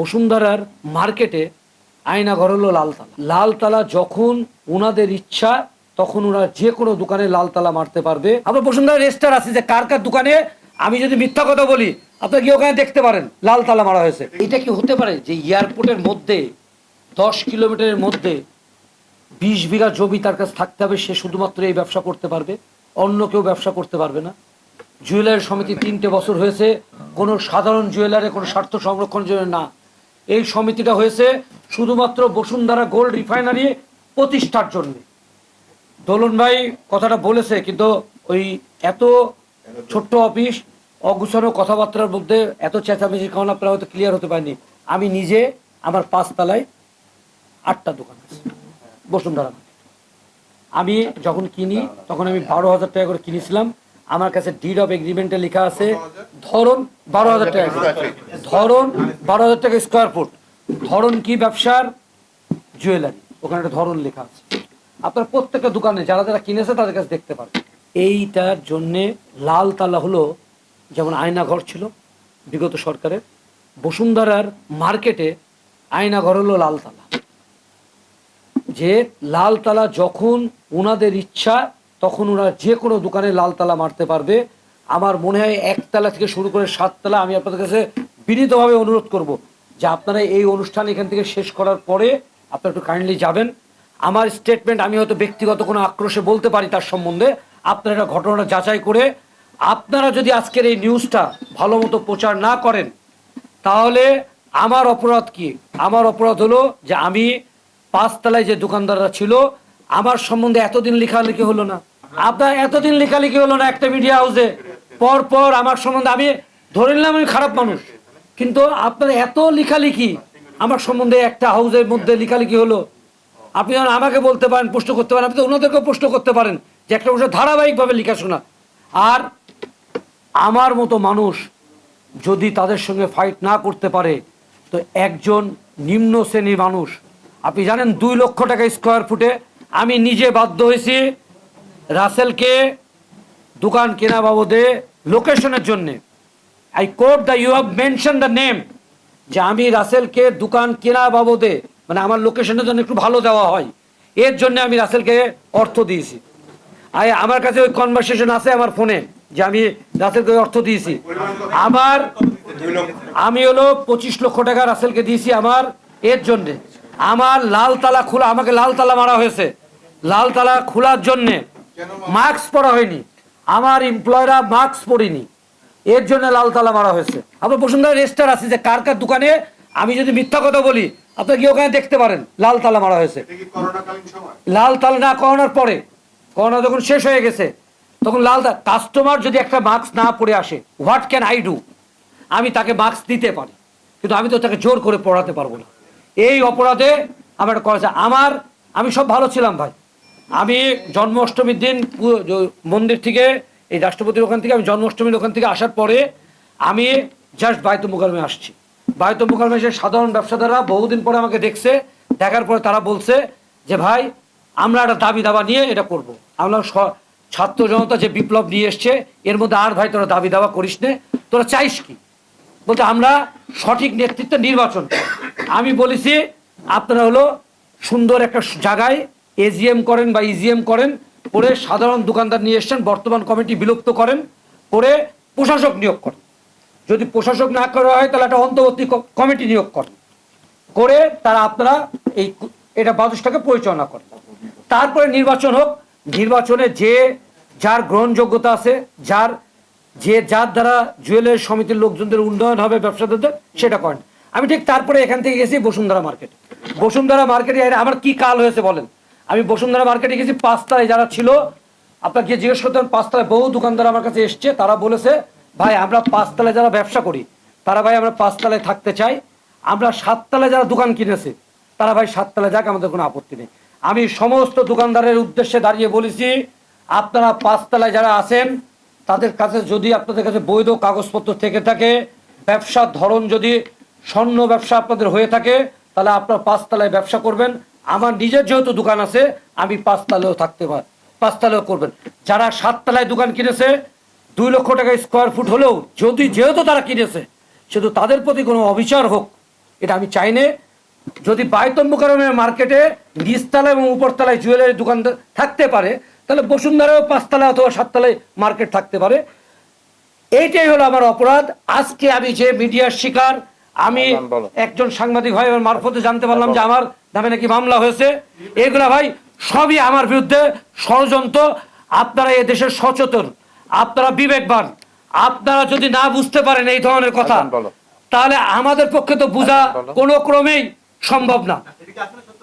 বসুন্ধরার মার্কেটে আয়নাঘর হলো লালতালা। লালতালা যখন ওনাদের ইচ্ছা তখন ওরা যে কোনো দোকানে লালতালা মারতে পারবে। আমরা বসুন্ধরা রেজিস্টার আছে যে কার কার দোকানে আমি যদি মিথ্যা কথা বলি আপনারা গিয়ে ওখানে দেখতে পারেন লালতালা মারা হয়েছে। এটা কি হতে পারে যে এয়ারপোর্টের মধ্যে 10 কিলোমিটারের মধ্যে 20 বিঘা জমি তার কাছে থাকতে হবে, সে শুধুমাত্র এই ব্যবসা করতে পারবে, অন্য কেউ ব্যবসা করতে পারবে না? জুয়েলারি সমিতি 3টে বছর হয়েছে, কোনো সাধারণ জুয়েলারি কোনো স্বার্থ সংরক্ষণের জন্য না, এই সমিতিটা হয়েছে শুধুমাত্র বসুন্ধরা গোল্ড রিফাইনারি প্রতিষ্ঠার জন্য। দোলন ভাই কথাটা বলেছে, কিন্তু ওই এত ছোট্ট অফিস অগুছানো কথাবার্তার মধ্যে এত চেঁচামেচির কারণে আপনারা হয়তো ক্লিয়ার হতে পারেনি। আমি নিজে আমার 5 তলায় 8টা দোকান আছে বসুন্ধরা। আমি যখন কিনি তখন আমি 12,000 টাকা করে কিনেছিলাম। আমার কাছে ডিড অফ এগ্রিমেন্টে লেখা আছে ধরন 12,000 টাকা, ধরন 12,000 টাকা স্কোয়ার ফুট। ধরন কি ব্যবসার? জুয়েলারি, ওখানে একটা ধরন লেখা আছে। আপনার প্রত্যেকটা দোকানে যারা যারা কিনেছে তাদের কাছে দেখতে পারবেন। এইটার জন্যে লালতালা হলো যেমন আয়নাঘর ছিল বিগত সরকারের, বসুন্ধরার মার্কেটে আয়নাঘর হলো লালতালা। যে লালতালা যখন ওনাদের ইচ্ছা তখন ওনারা যে কোনো দোকানে লালতালা মারতে পারবে। আমার মনে হয় 1 তলা থেকে শুরু করে 7 তলা। আমি আপনাদের কাছে বিনীতভাবে অনুরোধ করব যে আপনারা এই অনুষ্ঠান এখান থেকে শেষ করার পরে আপনারা একটু কাইন্ডলি যাবেন। আমার স্টেটমেন্ট আমি হয়তো ব্যক্তিগত কোনো আক্রোশে বলতে পারি তার সম্বন্ধে, আপনারা এটা ঘটনাটা যাচাই করে আপনারা যদি আজকের এই নিউজটা ভালো মতো প্রচার না করেন তাহলে আমার অপরাধ কি? আমার অপরাধ হলো যে আমি 5 তলায় যে দোকানদাররা ছিল আমার সম্বন্ধে এতদিন লেখালেখি হলো না, আপনার এতদিন লেখালেখি হলো না একটা মিডিয়া হাউসে, পর পর আমার সম্বন্ধে আমি ধরে নিলাম আমি খারাপ মানুষ, কিন্তু আপনার এত লেখালেখি আমার সম্বন্ধে একটা হাউসের মধ্যে লেখালেখি হলো। আপনি যেন আমাকে বলতে পারেন, প্রশ্ন করতে পারেন, আপনি তো ওনাদেরকেও প্রশ্ন করতে পারেন যে একটা বছর ধারাবাহিকভাবে লেখাশোনা। আর আমার মতো মানুষ যদি তাদের সঙ্গে ফাইট না করতে পারে তো একজন নিম্ন শ্রেণীর মানুষ, আপনি জানেন 2 লক্ষ টাকা স্কোয়ার ফুটে আমি নিজে বাধ্য হয়েছি রাসেলকে দোকান কেনা বাবদে লোকেশনের জন্যে। I quote the you have mention the name, যে আমি রাসেলকে দোকান কেনা বাবদে মানে আমার লোকেশনের জন্য একটু ভালো দেওয়া হয় এর জন্য আমি রাসেলকে অর্থ দিয়েছি। আমার কাছে ওই কনভারসেশন আছে আমার ফোনে যে আমি রাসেলকে অর্থ দিয়েছি। আমি হলো 25 লক্ষ টাকা রাসেলকে দিয়েছি আমার এর জন্যে। আমার লালতালা খোলা, আমাকে লালতালা মারা হয়েছে, লালতালা খোলার জন্যে মাস্ক পরা হয়নি, আমার এমপ্লয়রা মাস্ক পরিনি, এর জন্য লালতালা মারা হয়েছে। আপনার বসুন্ধরা রেজিস্টার আছে যে কার কার দোকানে আমি যদি মিথ্যা কথা বলি আপনারা গিয়ে ওখানে দেখতে পারেন লালতালা মারা হয়েছে। লালতালা না, করোনার পরে, করোনা যখন শেষ হয়ে গেছে তখন লালতালা। কাস্টমার যদি একটা মাস্ক না পরে আসে, হোয়াট ক্যান আই ডু? আমি তাকে মাস্ক দিতে পারি কিন্তু আমি তো তাকে জোর করে পড়াতে পারবো না। এই অপরাধে আমার করেছে। আমি সব ভালো ছিলাম ভাই, আমি জন্মাষ্টমীর দিন মন্দির থেকে এই রাষ্ট্রপতির ওখান থেকে আমি জন্মাষ্টমীর ওখান থেকে আসার পরে আমি জাস্ট বায়তুল মোকাররমে আসছি। বায়তুল মোকাররমে এসে সাধারণ ব্যবসাদাররা বহুদিন পরে আমাকে দেখছে, দেখার পরে তারা বলছে যে ভাই আমরা একটা দাবি দাবা নিয়ে এটা করব। আমরা ছাত্র জনতা যে বিপ্লব নিয়ে এসছে এর মধ্যে আর ভাই তোরা দাবি দাবা করিস নে, তোরা চাইস কি? বলতে আমরা সঠিক নেতৃত্ব নির্বাচন। আমি বলেছি আপনারা হলো সুন্দর একটা জায়গায় এজিএম করেন বা ইজিএম করেন, করে সাধারণ দোকানদার নিয়ে এসছেন, বর্তমান কমিটি বিলুপ্ত করেন, করে প্রশাসক নিয়োগ করেন। যদি প্রশাসক না করা হয় তাহলে একটা অন্তর্বর্তী কমিটি নিয়োগ করেন, করে তারা আপনারা এটা বাজেটটাকে পরিচালনা করেন। তারপরে নির্বাচন হোক, নির্বাচনে যে যার গ্রহণযোগ্যতা আছে, যার দ্বারা জুয়েলারি সমিতির লোকজনদের উন্নয়ন হবে, ব্যবসাদারদের, সেটা করেন। আমি ঠিক তারপরে এখান থেকে গেছি বসুন্ধরা মার্কেট। বসুন্ধরা মার্কেটে আমার কি কাল হয়েছে বলেন? আমি বসুন্ধরা মার্কেটে গেছি, 5 তলায় যারা ছিল আপনার গিয়ে জিজ্ঞেস করতেন, 5 তলায় বহু দোকানদার আমার কাছে এসছে, তারা বলেছে ভাই আমরা 5 তলায় যারা ব্যবসা করি তারা ভাই আমরা 5 তলায় থাকতে চাই, আমরা 7 তলায় যারা দোকান কিনেছে তারা ভাই 7 তলায় যাক, আমাদের কোনো আপত্তি নেই। আমি সমস্ত দোকানদারের উদ্দেশ্যে দাঁড়িয়ে বলেছি আপনারা 5 তলায় যারা আছেন তাদের কাছে যদি আপনাদের কাছে বৈধ কাগজপত্র থেকে থাকে, ব্যবসার ধরন যদি স্বর্ণ ব্যবসা আপনাদের হয়ে থাকে তাহলে আপনারা 5 তলায় ব্যবসা করবেন। আমার নিজের যেহেতু দোকান আছে আমি 5 তলায়ও থাকতে পারি, 5 তলায়ও করবেন। যারা 7 তলায় দোকান কিনেছে 2 লক্ষ টাকা স্কোয়ার ফুট হলেও যেহেতু তারা কিনেছে, সেহেতু তাদের প্রতি কোনো অবিচার হোক এটা আমি চাই না। যদি বায়তুল মুকাররমের মার্কেটে নিচতলা এবং উপরতলায় জুয়েলারি দোকান থাকতে পারে, তাহলে বসুন্ধরাও 5 তলা অথবা 7 তলায় মার্কেট থাকতে পারে। এইটাই হলো আমার অপরাধ। আজকে আমি যে মিডিয়ার শিকার, আমি একজন সাংবাদিক ভাই মারফতে জানতে পারলাম যে আমার নামে নাকি মামলা হয়েছে। এগুলা ভাই সবই আমার বিরুদ্ধে ষড়যন্ত্র। আপনারা এই দেশের সচেতন, আপনারা বিবেকবান, আপনারা যদি না বুঝতে পারেন এই ধরনের কথা, তাহলে আমাদের পক্ষে তো বোঝা কোনো ক্রমেই সম্ভব না।